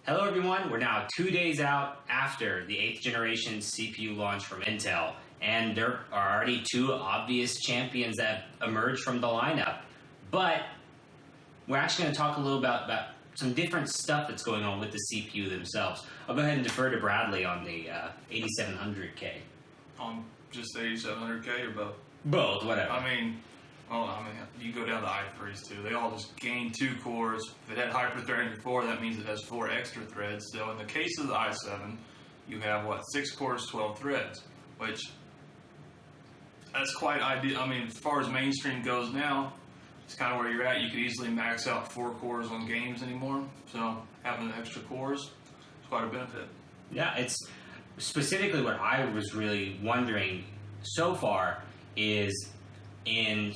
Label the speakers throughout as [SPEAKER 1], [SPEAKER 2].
[SPEAKER 1] Hello everyone, we're now 2 days out after the 8th generation CPU launch from Intel, and there are already two obvious champions that emerged from the lineup. But we're actually going to talk a little about some different stuff that's going on with the CPU themselves. I'll go ahead and defer to Bradley on the 8700K.
[SPEAKER 2] On just the 8700K or both?
[SPEAKER 1] Both, whatever.
[SPEAKER 2] You go down to i3s too. They all just gain 2 cores. If it had hyper-threading before, that means it has 4 extra threads. So in the case of the i7, you have 6 cores, 12 threads, which that's quite ideal. I mean, as far as mainstream goes now, it's kind of where you're at. You could easily max out 4 cores on games anymore. So having the extra cores is quite a benefit.
[SPEAKER 1] Yeah, it's specifically what I was really wondering so far is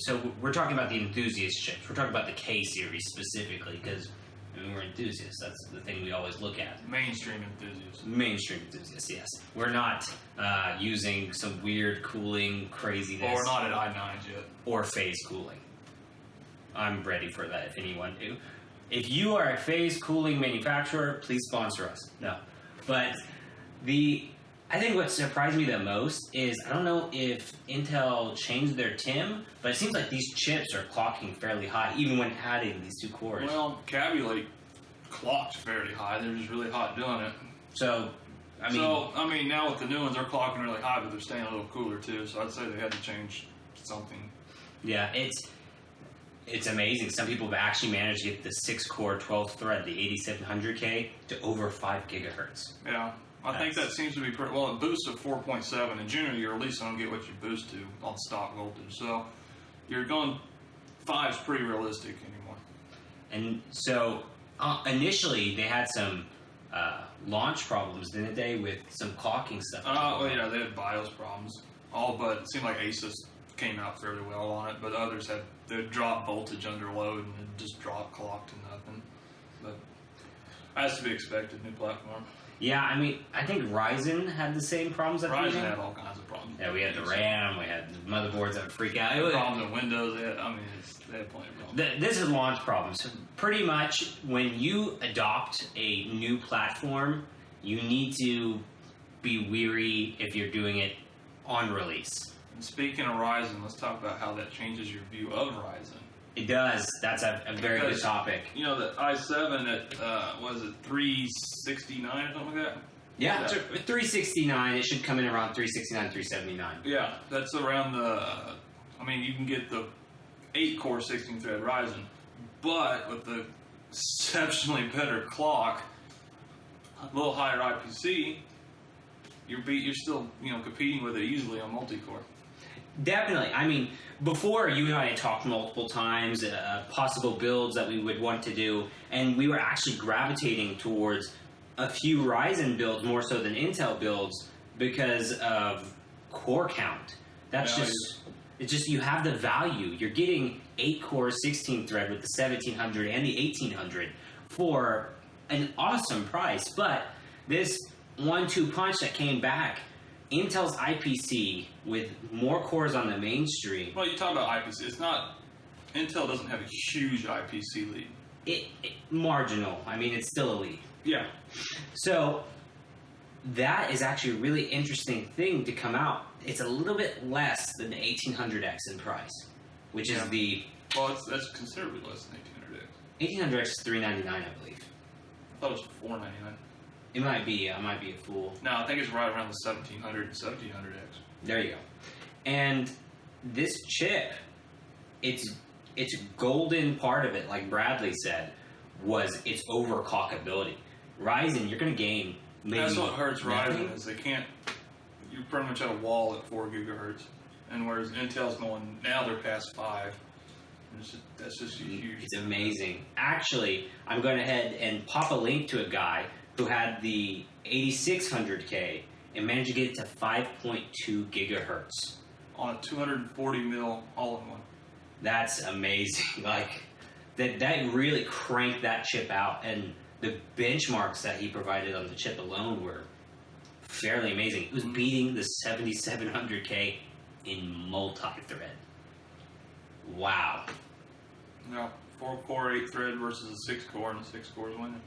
[SPEAKER 1] so we're talking about the enthusiast chips. We're talking about the K series specifically because we're enthusiasts. That's the thing we always look at.
[SPEAKER 2] Mainstream enthusiasts.
[SPEAKER 1] Mainstream enthusiasts, yes. We're not using some weird cooling craziness.
[SPEAKER 2] Or we're not at i9s yet.
[SPEAKER 1] Or phase cooling. I'm ready for that if anyone do. If you are a phase cooling manufacturer, please sponsor us. No. But I think what surprised me the most is, I don't know if Intel changed their TIM, but it seems like these chips are clocking fairly high, even when adding these 2 cores.
[SPEAKER 2] Well, Cabulate clocked fairly high. They're just really hot doing it.
[SPEAKER 1] So, I mean,
[SPEAKER 2] now with the new ones, they're clocking really high, but they're staying a little cooler too. So I'd say they had to change something.
[SPEAKER 1] Yeah, it's amazing. Some people have actually managed to get the 6-core, 12-thread, the 8700K, to over 5 gigahertz.
[SPEAKER 2] Yeah. I think that seems to be pretty well. It boosts to 4.7. In general, your release don't get what you boost to on stock voltage. So you're going 5's pretty realistic anymore.
[SPEAKER 1] And so initially they had some launch problems, didn't they, with some clocking stuff?
[SPEAKER 2] Well, yeah, they had BIOS problems. All but it seemed like Asus came out fairly well on it, but others had they dropped voltage under load and it just dropped clock to nothing. But as to be expected, new platform.
[SPEAKER 1] Yeah, I mean, I think Ryzen had the same problems.
[SPEAKER 2] Ryzen had all kinds of problems.
[SPEAKER 1] Yeah, we had the RAM, we had the motherboards that would freak out.
[SPEAKER 2] Problems in Windows. They had plenty of problems.
[SPEAKER 1] This is launch problems. Pretty much, when you adopt a new platform, you need to be weary if you're doing it on release.
[SPEAKER 2] And speaking of Ryzen, let's talk about how that changes your view of Ryzen.
[SPEAKER 1] It does. That's a very good topic.
[SPEAKER 2] You know, the i7 at, was it 369 or something like that?
[SPEAKER 1] Yeah, 369. It should come in around 369, 379.
[SPEAKER 2] Yeah, that's around you can get the 8-core 16-thread Ryzen, but with the exceptionally better clock, a little higher IPC, you're still, competing with it easily on multi-core.
[SPEAKER 1] Definitely. I mean, before you and I had talked multiple times, possible builds that we would want to do, and we were actually gravitating towards a few Ryzen builds more so than Intel builds because of core count. It's just you have the value. You're getting 8-core 16-thread with the 1700 and the 1800 for an awesome price, but this 1-2 punch that came back, Intel's IPC with more cores on the mainstream.
[SPEAKER 2] Well, you talk about IPC. It's not. Intel doesn't have a huge IPC lead.
[SPEAKER 1] It marginal. I mean, it's still a lead.
[SPEAKER 2] Yeah.
[SPEAKER 1] So that is actually a really interesting thing to come out. It's a little bit less than the 1800X in price, which is the.
[SPEAKER 2] Well, that's considerably less than 1800X.
[SPEAKER 1] 1800X is $399, I believe.
[SPEAKER 2] I thought it was $499.
[SPEAKER 1] It might be. I might be a fool.
[SPEAKER 2] No, I think it's right around the 1700 and 1700X.
[SPEAKER 1] There you go. And this chip, its golden part of it, like Bradley said, was its overclockability. Ryzen, you're going to gain maybe.
[SPEAKER 2] That's what hurts Ryzen is they can't. You pretty much at a wall at 4 gigahertz, and whereas Intel's going now, they're past 5. That's just huge.
[SPEAKER 1] It's amazing. Actually, I'm going ahead and pop a link to a guy who had the 8600K and managed to get it to 5.2 gigahertz.
[SPEAKER 2] On a 240 mil all-in-one.
[SPEAKER 1] That's amazing. Like, that really cranked that chip out, and the benchmarks that he provided on the chip alone were fairly amazing. It was beating the 7700K in multi-thread. Wow.
[SPEAKER 2] Yeah, 4-core 8-thread versus a 6-core, and the 6-core is winning.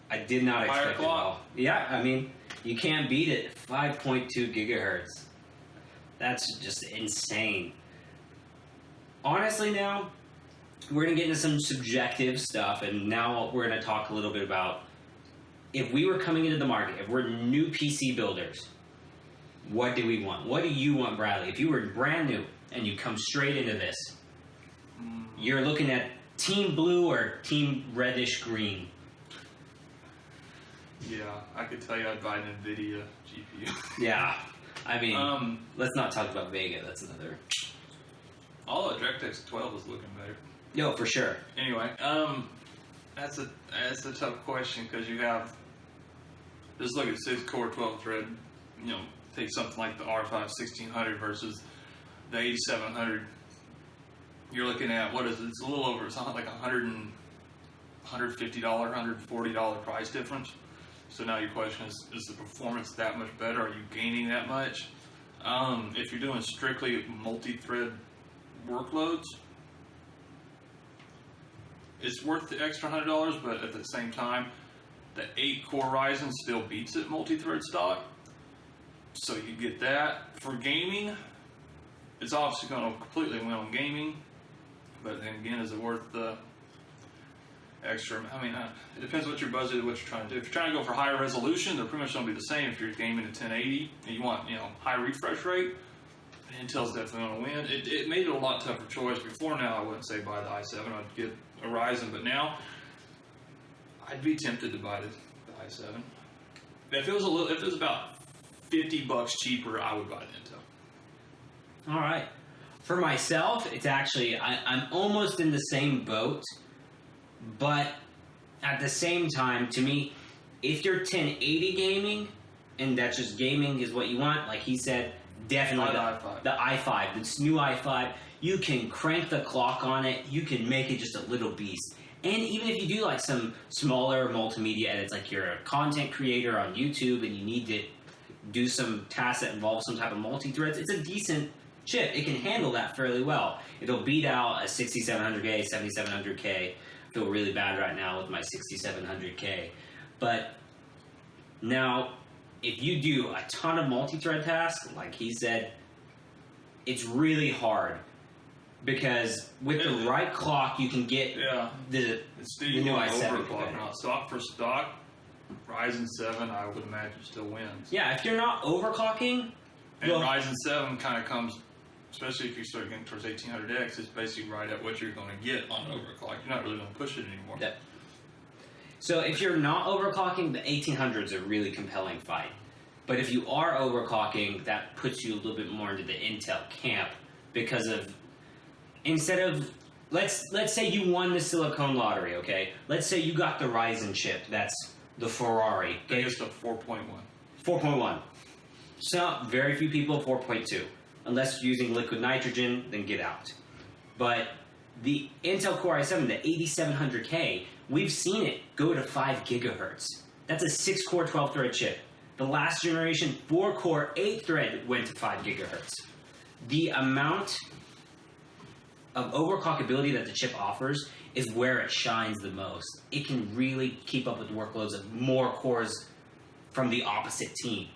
[SPEAKER 1] I did not
[SPEAKER 2] Higher
[SPEAKER 1] expect it
[SPEAKER 2] clock.
[SPEAKER 1] all. Yeah, I mean, you can't beat it. 5.2 gigahertz. That's just insane. Honestly, now we're gonna get into some subjective stuff, and now we're gonna talk a little bit about if we were coming into the market, if we're new PC builders, what do we want? What do you want, Bradley? If you were brand new and you come straight into this, you're looking at Team Blue or Team Reddish Green.
[SPEAKER 2] Yeah, I could tell you I'd buy an NVIDIA GPU.
[SPEAKER 1] Yeah, I mean, let's not talk about Vega. That's another.
[SPEAKER 2] Although DirectX 12 is looking better.
[SPEAKER 1] No, for sure.
[SPEAKER 2] Anyway, that's a tough question because you have just look at 6-core 12-thread. You know, take something like the R5 1600 versus the 8700. You're looking at what is it? It's a little over. It's not like $150, $140 price difference. So now your question is the performance that much better? Are you gaining that much? If you're doing strictly multi-thread workloads, it's worth the extra $100, but at the same time, the 8-core Ryzen still beats it multi-thread stock. So you get that. For gaming, it's obviously going to completely win on gaming, but then again, is it worth the extra? I mean, it depends what your budget, what you're trying to do. If you're trying to go for higher resolution, they're pretty much going to be the same. If you're gaming at 1080 and you want, high refresh rate, Intel's definitely going to win. It made it a lot tougher choice. Before now, I wouldn't say buy the i7. I'd get a Ryzen, but now I'd be tempted to buy the i7. If it was about $50 cheaper, I would buy the Intel.
[SPEAKER 1] All right. For myself, it's actually I'm almost in the same boat, but at the same time, to me, if you're 1080 gaming and that's just gaming is what you want, like he said, definitely the i5, this new i5, you can crank the clock on it, you can make it just a little beast. And even if you do like some smaller multimedia edits, like you're a content creator on YouTube and you need to do some tasks that involve some type of multi-threads, it's a decent chip. It can handle that fairly well. It'll beat out a 6700K, 7700K. I feel really bad right now with my 6700K. But now, if you do a ton of multi-thread tasks, like he said, it's really hard. Because with the right clock, you can get the new i7.
[SPEAKER 2] Stock for stock, Ryzen 7, I would imagine, still wins.
[SPEAKER 1] Yeah, if you're not overclocking...
[SPEAKER 2] And Ryzen 7 kind of comes, especially if you start getting towards 1800X, it's basically right at what you're going to get on overclock. You're not really going to push it anymore.
[SPEAKER 1] Yep. So if you're not overclocking, the 1800s are a really compelling fight. But if you are overclocking, that puts you a little bit more into the Intel camp because of... Instead of, let's say you won the silicone lottery, okay? Let's say you got the Ryzen chip. That's the Ferrari.
[SPEAKER 2] Okay? It's a 4.1.
[SPEAKER 1] 4.1. So very few people 4.2. Unless you're using liquid nitrogen, then get out. But the Intel Core i7, the 8700K, we've seen it go to 5 gigahertz. That's a 6-core 12-thread chip. The last generation 4-core 8-thread went to 5 gigahertz. The amount of overclockability that the chip offers is where it shines the most. It can really keep up with workloads of more cores from the opposite team.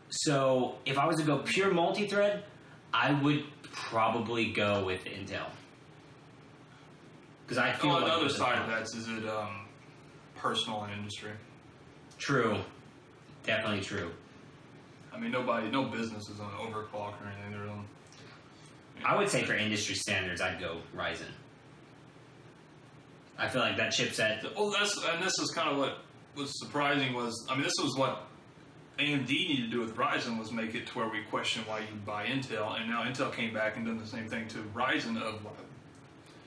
[SPEAKER 1] So if I was to go pure multi-thread, I would probably go with Intel. Because I feel like...
[SPEAKER 2] the other side of that is it personal and industry.
[SPEAKER 1] True. Definitely true.
[SPEAKER 2] I mean, no business is on overclock or anything. They're on...
[SPEAKER 1] I would say for industry standards, I'd go Ryzen. I feel like that chipset...
[SPEAKER 2] this is kind of what was surprising was... I mean, this was what AMD needed to do with Ryzen was make it to where we question why you buy Intel, and now Intel came back and done the same thing to Ryzen of,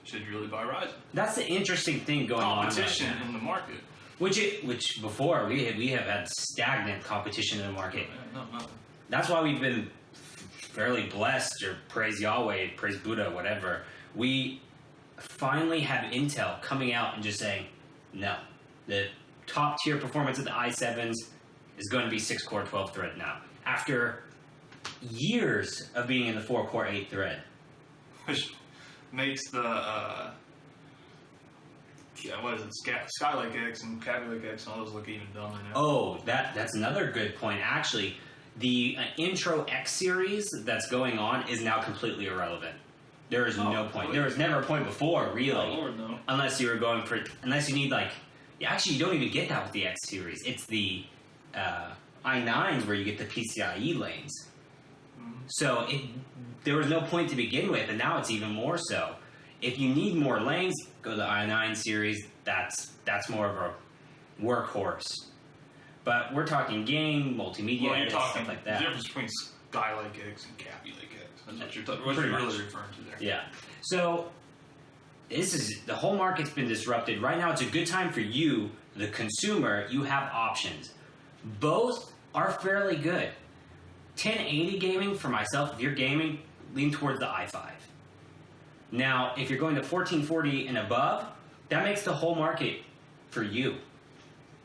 [SPEAKER 2] should you really buy Ryzen?
[SPEAKER 1] That's the interesting thing going on
[SPEAKER 2] competition in the market.
[SPEAKER 1] Which before, we have had stagnant competition in the market.
[SPEAKER 2] No, nothing.
[SPEAKER 1] That's why we've been fairly blessed, or praise Yahweh, praise Buddha, whatever. We finally have Intel coming out and just saying, no, the top tier performance of the i7s is going to be 6-core 12-thread now. After years of being in the 4-core 8-thread.
[SPEAKER 2] Which makes the what is it? Skylake X and Kaby Lake X, all those look even dumber now.
[SPEAKER 1] Oh, that's another good point. Actually, the Intro X series that's going on is now completely irrelevant. There is no point.
[SPEAKER 2] Really?
[SPEAKER 1] There was never a point before, really.
[SPEAKER 2] Oh, Lord, no.
[SPEAKER 1] Unless you were going for, unless you need like, actually you don't even get that with the X series. It's the i9s where you get the PCIe lanes. So there was no point to begin with, and now it's even more so. If you need more lanes, go to the i9 series. That's more of a workhorse. But we're talking game, multimedia,
[SPEAKER 2] Well, you're
[SPEAKER 1] edits,
[SPEAKER 2] talking
[SPEAKER 1] stuff like
[SPEAKER 2] the
[SPEAKER 1] that.
[SPEAKER 2] difference between Skylake X and Kaby Lake X. That's what you're, what
[SPEAKER 1] Pretty
[SPEAKER 2] you're
[SPEAKER 1] much.
[SPEAKER 2] really referring to there.
[SPEAKER 1] Yeah. So the whole market's been disrupted. Right now, it's a good time for you, the consumer. You have options. Both are fairly good. 1080 gaming for myself. If you're gaming, lean towards the i5. Now, if you're going to 1440 and above, that makes the whole market for you.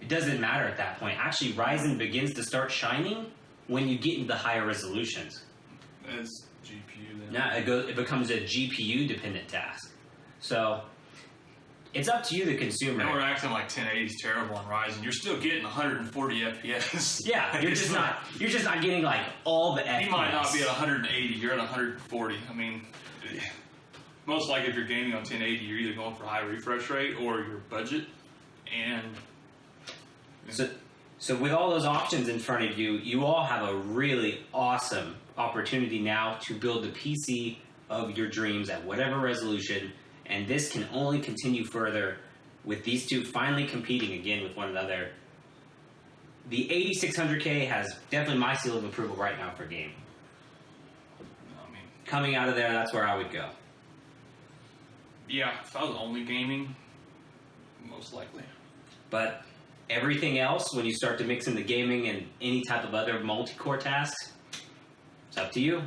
[SPEAKER 1] It doesn't matter at that point. Actually, Ryzen begins to start shining when you get into the higher resolutions.
[SPEAKER 2] It's GPU then.
[SPEAKER 1] Now it becomes a GPU dependent task. So it's up to you, the consumer.
[SPEAKER 2] And we're acting like 1080 is terrible on Ryzen. You're still getting 140 FPS.
[SPEAKER 1] Yeah, you're just not getting like all the FPS.
[SPEAKER 2] You might not be at 180. You're at 140. I mean, most likely if you're gaming on 1080, you're either going for high refresh rate or your budget. And
[SPEAKER 1] So with all those options in front of you, you all have a really awesome opportunity now to build the PC of your dreams at whatever resolution, and this can only continue further with these two finally competing again with one another. The 8600K has definitely my seal of approval right now for game.
[SPEAKER 2] I mean,
[SPEAKER 1] Coming out of there, that's where I would go.
[SPEAKER 2] yeah, if I was only gaming, most likely.
[SPEAKER 1] But everything else, when you start to mix in the gaming and any type of other multi-core tasks, it's up to you.